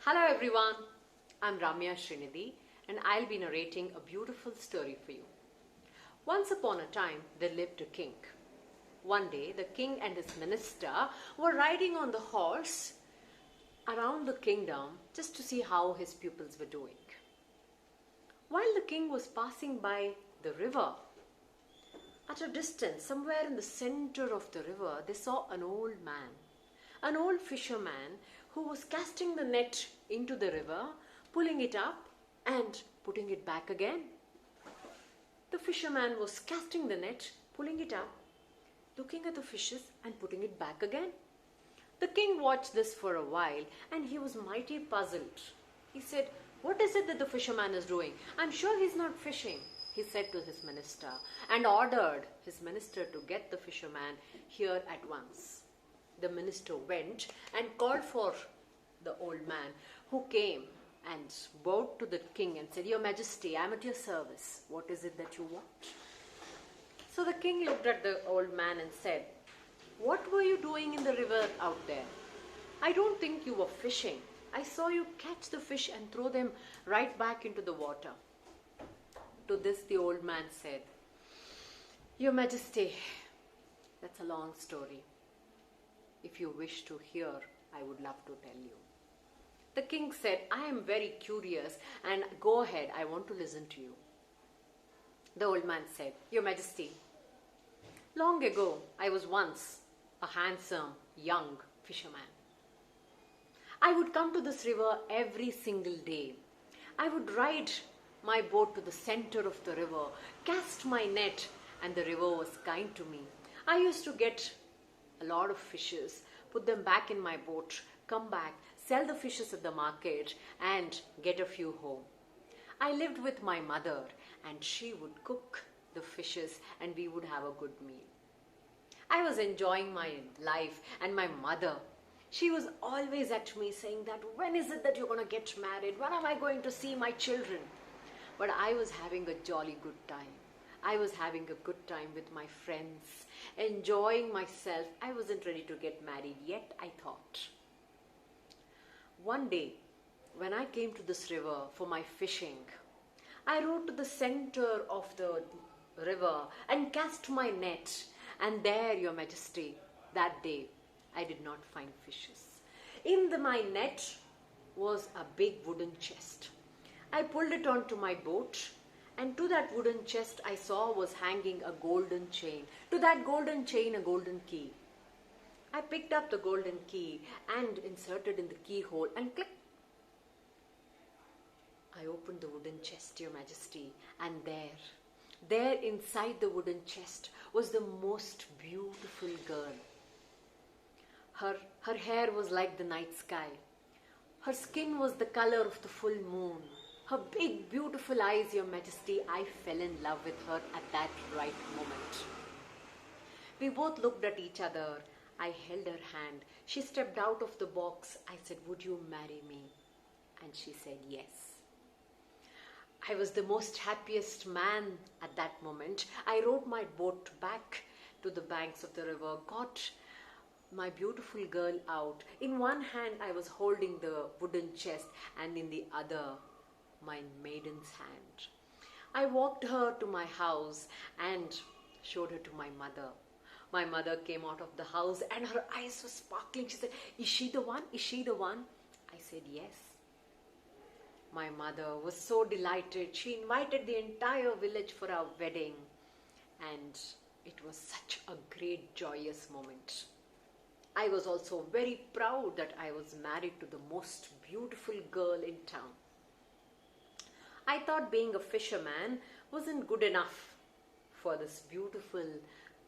Hello everyone, I'm Ramya Srinidhi and I'll be narrating a beautiful story for you. Once upon a time, there lived a king. One day, the king and his minister were riding on the horse around the kingdom just to see how his pupils were doing. While the king was passing by the river, at a distance, somewhere in the center of the river, they saw an old man, an old fisherman who was casting the net into the river, pulling it up and putting it back again. The fisherman was casting the net, pulling it up, looking at the fishes and putting it back again. The king watched this for a while and he was mighty puzzled. He said, "What is it that the fisherman is doing? I'm sure he's not fishing," he said to his minister, and ordered his minister to get the fisherman here at once. The minister went and called for the old man, who came and bowed to the king and said, "Your Majesty, I'm at your service. What is it that you want?" So the king looked at the old man and said, "What were you doing in the river out there? I don't think you were fishing. I saw you catch the fish and throw them right back into the water." To this the old man said, "Your Majesty, that's a long story. If you wish to hear, I would love to tell you." The king said, "I am very curious and go ahead, I want to listen to you." The old man said, "Your Majesty, long ago I was once a handsome young fisherman. I would come to this river every single day. I would ride my boat to the center of the river, cast my net, and the river was kind to me. I used to get a lot of fishes, put them back in my boat, come back, sell the fishes at the market, and get a few home. I lived with my mother, and she would cook the fishes, and we would have a good meal. I was enjoying my life, and my mother, she was always at me saying that, "When is it that you're going to get married? When am I going to see my children?" But I was having a jolly good time. I was having a good time with my friends, enjoying myself. I wasn't ready to get married yet, I thought. One day, when I came to this river for my fishing, I rode to the center of the river and cast my net. And there, Your Majesty, that day, I did not find fishes. My net was a big wooden chest. I pulled it onto my boat, and to that wooden chest I saw was hanging a golden chain. To that golden chain, a golden key. I picked up the golden key and inserted in the keyhole and click. I opened the wooden chest, Your Majesty, and there inside the wooden chest was the most beautiful girl. Her hair was like the night sky. Her skin was the color of the full moon. Her big, beautiful eyes, Your Majesty, I fell in love with her at that right moment. We both looked at each other. I held her hand. She stepped out of the box. I said, "Would you marry me?" And she said, "Yes." I was the most happiest man at that moment. I rowed my boat back to the banks of the river, got my beautiful girl out. In one hand, I was holding the wooden chest, and in the other, my maiden's hand. I walked her to my house and showed her to my mother. My mother came out of the house and her eyes were sparkling. She said, "Is she the one? Is she the one?" I said, "Yes." My mother was so delighted. She invited the entire village for our wedding, and it was such a great, joyous moment. I was also very proud that I was married to the most beautiful girl in town. I thought being a fisherman wasn't good enough for this beautiful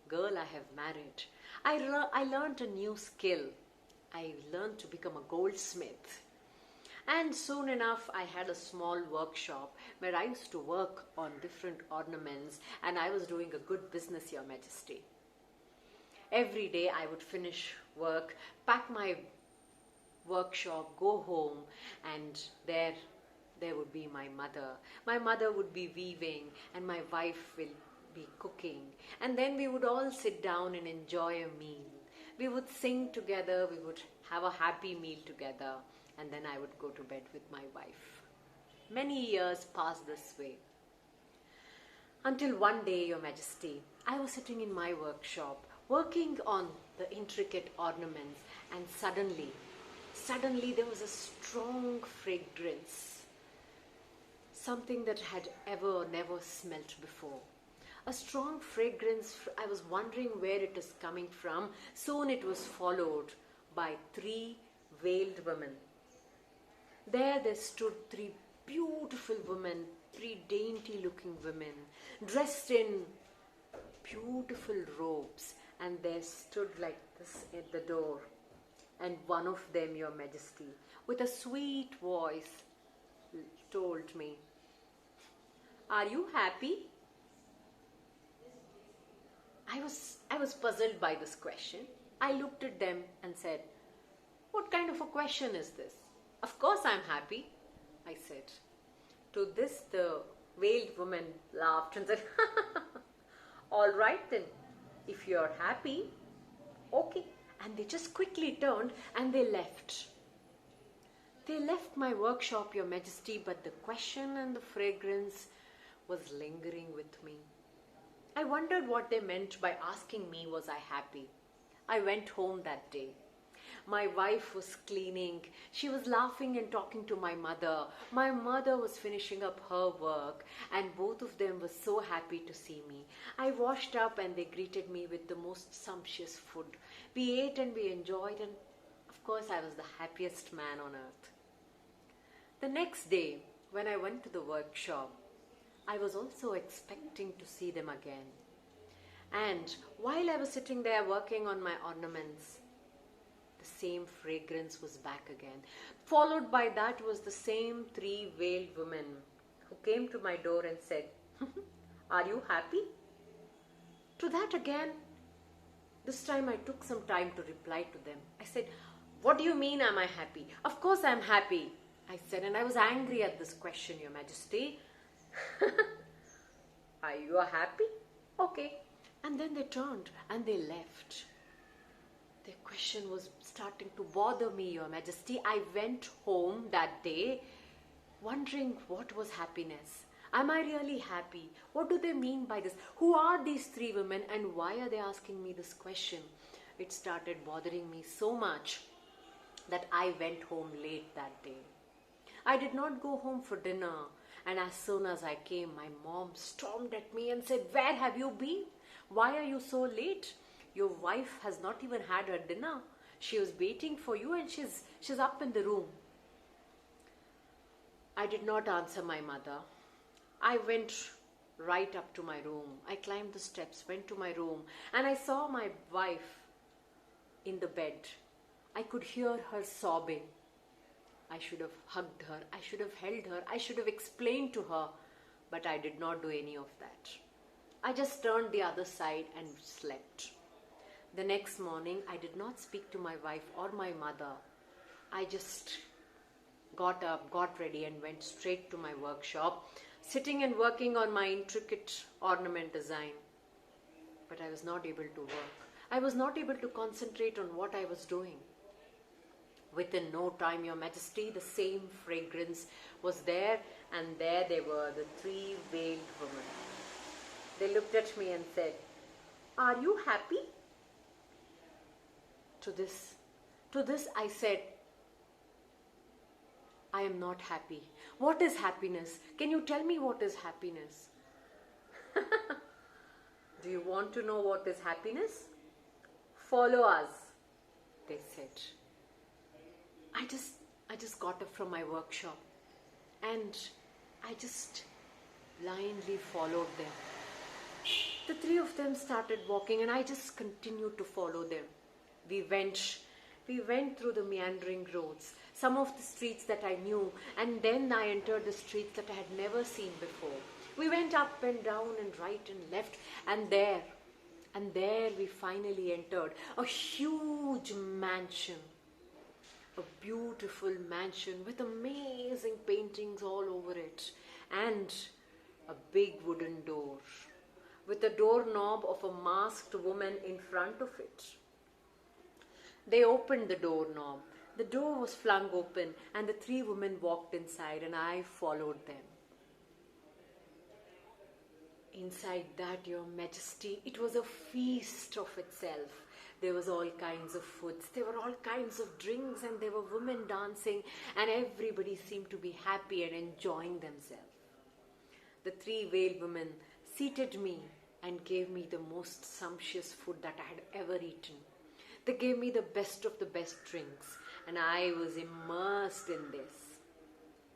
girl I have married. I learned a new skill. I learned to become a goldsmith. And soon enough, I had a small workshop where I used to work on different ornaments, and I was doing a good business, Your Majesty. Every day I would finish work, pack my workshop, go home, and there would be my mother. My mother would be weaving, and my wife will be cooking. And then we would all sit down and enjoy a meal. We would sing together, we would have a happy meal together. and then I would go to bed with my wife. Many years passed this way. Until one day, Your Majesty, I was sitting in my workshop, working on the intricate ornaments, and suddenly there was a strong fragrance, something that had never smelt before. A strong fragrance, I was wondering where it is coming from. Soon it was followed by 3 veiled women. There stood 3 beautiful women, 3 dainty looking women, dressed in beautiful robes, and they stood like this at the door. And one of them, Your Majesty, with a sweet voice, told me, "Are you happy?" I was puzzled by this question. I looked at them and said, "What kind of a question is this?" "Of course I'm happy," I said. To this, the veiled woman laughed and said, "All right then, if you're happy, okay." And they just quickly turned and they left. They left my workshop, Your Majesty, but the question and the fragrance was lingering with me. I wondered what they meant by asking me, was I happy? I went home that day. My wife was cleaning. She was laughing and talking to my mother. My mother was finishing up her work, and both of them were so happy to see me. I washed up and they greeted me with the most sumptuous food. We ate and we enjoyed, and of course I was the happiest man on earth. The next day, when I went to the workshop, I was also expecting to see them again. And while I was sitting there working on my ornaments, the same fragrance was back again. Followed by that was the same 3 veiled women who came to my door and said, "Are you happy?" To that again, this time I took some time to reply to them. I said, "What do you mean, am I happy? Of course I'm happy," I said, and I was angry at this question, Your Majesty. "Are you happy? Okay." And then they turned and they left. Their question was starting to bother me, Your Majesty. I went home that day wondering what was happiness. Am I really happy? What do they mean by this? Who are these 3 women and why are they asking me this question? It started bothering me so much that I went home late that day. I did not go home for dinner, and as soon as I came, my mom stormed at me and said, "Where have you been? Why are you so late? Your wife has not even had her dinner. She was waiting for you and she's up in the room." I did not answer my mother. I went right up to my room. I climbed the steps, went to my room, and I saw my wife in the bed. I could hear her sobbing. I should have hugged her. I should have held her. I should have explained to her, but I did not do any of that. I just turned the other side and slept. The next morning, I did not speak to my wife or my mother. I just got up, got ready, and went straight to my workshop, sitting and working on my intricate ornament design. But I was not able to work. I was not able to concentrate on what I was doing. Within no time, Your Majesty, the same fragrance was there, and there they were, the 3 veiled women. They looked at me and said, "Are you happy?" To this I said, "I am not happy." "What is happiness? Can you tell me what is happiness?" "Do you want to know what is happiness? Follow us," they said. I just got up from my workshop and I just blindly followed them. The 3 of them started walking and I just continued to follow them. We went through the meandering roads, some of the streets that I knew, and then I entered the streets that I had never seen before. We went up and down and right and left, and there we finally entered a huge mansion. A beautiful mansion with amazing paintings all over it, and a big wooden door with a doorknob of a masked woman in front of it. They opened the doorknob. The door was flung open and the three women walked inside and I followed them. Inside that, Your Majesty, it was a feast of itself. There was all kinds of foods, there were all kinds of drinks, and there were women dancing, and everybody seemed to be happy and enjoying themselves. The three veiled women seated me and gave me the most sumptuous food that I had ever eaten. They gave me the best of the best drinks, and I was immersed in this.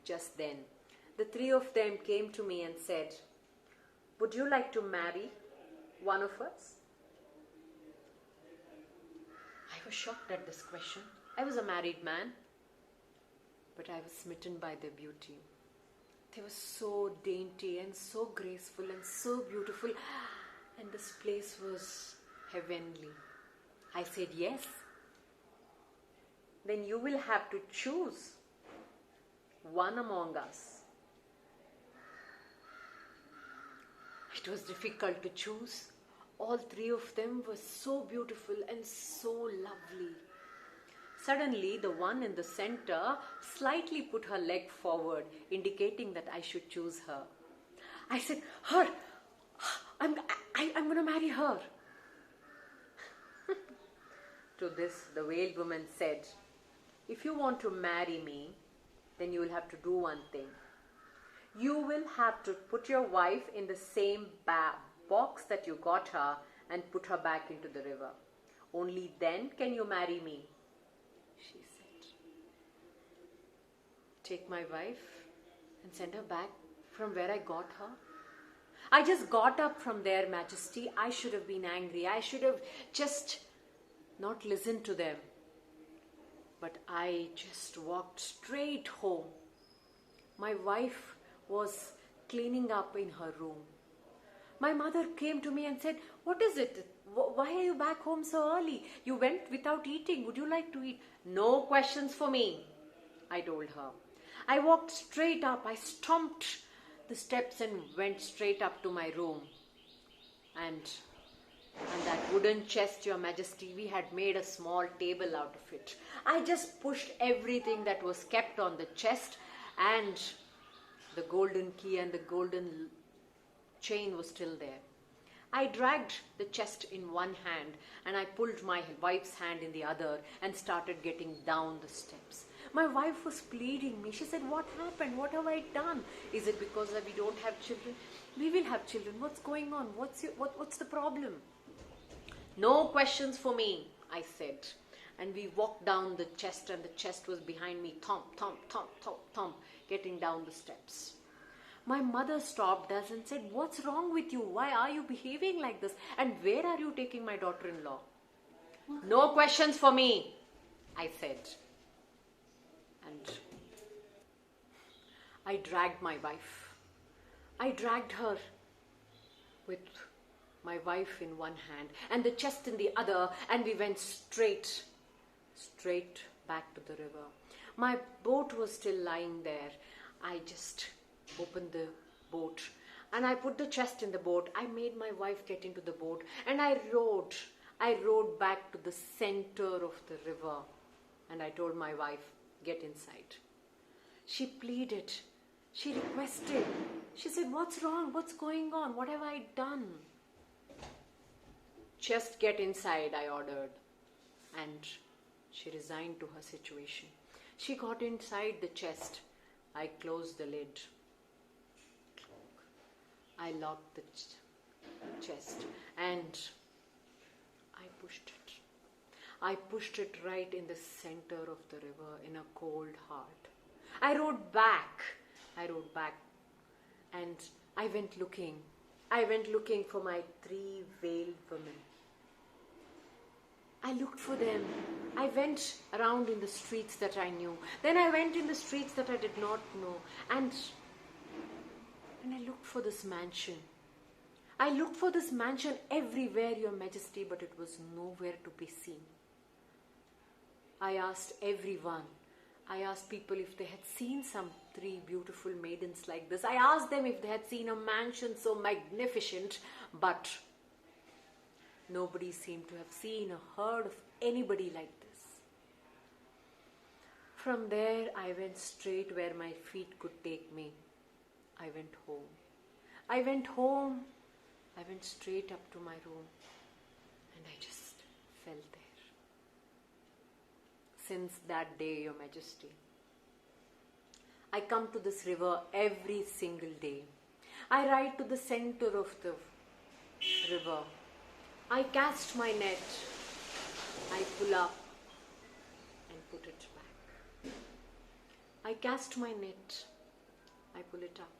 Just then, the three of them came to me and said, "Would you like to marry one of us?" I was shocked at this question. I was a married man, but I was smitten by their beauty. They were so dainty and so graceful and so beautiful, and this place was heavenly. I said, "Yes." "Then you will have to choose one among us." It was difficult to choose. All three of them were so beautiful and so lovely. Suddenly, the one in the center slightly put her leg forward, indicating that I should choose her. I said, "Her! I'm going to marry her." To this, the veiled woman said, "If you want to marry me, then you will have to do one thing. You will have to put your wife in the same box that you got her and put her back into the river. Only then can you marry me." She said, "Take my wife and send her back from where I got her?" I just got up from their Majesty. I should have been angry. I should have just not listened to them. But I just walked straight home. My wife was cleaning up in her room. My mother came to me and said, "What is it? Why are you back home so early? You went without eating. Would you like to eat?" "No questions for me," I told her. I walked straight up. I stomped the steps and went straight up to my room. And that wooden chest, Your Majesty, we had made a small table out of it. I just pushed everything that was kept on the chest, and the golden key and the golden chain was still there. I dragged the chest in one hand and I pulled my wife's hand in the other and started getting down the steps. My wife was pleading me. She said, "What happened? What have I done? Is it because we don't have children? We will have children. What's going on? What's the problem?" "No questions for me," I said. And we walked down the chest, and the chest was behind me, thump, thump, thump, thump, thump, getting down the steps. My mother stopped us and said, "What's wrong with you? Why are you behaving like this? And where are you taking my daughter-in-law?" "No questions for me," I said. And I dragged my wife. I dragged her with my wife in one hand and the chest in the other, and we went straight back to the river. My boat was still lying there. I just opened the boat and I put the chest in the boat. I made my wife get into the boat and I rowed back to the center of the river, and I told my wife, "Get inside." She pleaded. She requested. She said, "What's wrong? What's going on? What have I done?" "Just get inside," I ordered. And she resigned to her situation. She got inside the chest. I closed the lid. I locked the chest and I pushed it. I pushed it right in the center of the river in a cold heart. I rowed back and I went looking for my three veiled women. I looked for them. I went around in the streets that I knew. Then I went in the streets that I did not know. And I looked for this mansion. I looked for this mansion everywhere, Your Majesty, but it was nowhere to be seen. I asked everyone. I asked people if they had seen some three beautiful maidens like this. I asked them if they had seen a mansion so magnificent, but nobody seemed to have seen or heard of anybody like this. From there, I went straight where my feet could take me. I went home. I went home. I went straight up to my room and I just fell there. Since that day, Your Majesty, I come to this river every single day. I ride to the center of the river. I cast my net. I pull up and put it back. I cast my net. I pull it up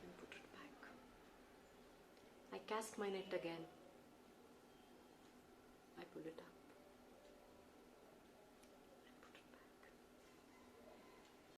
and put it back. I cast my net again.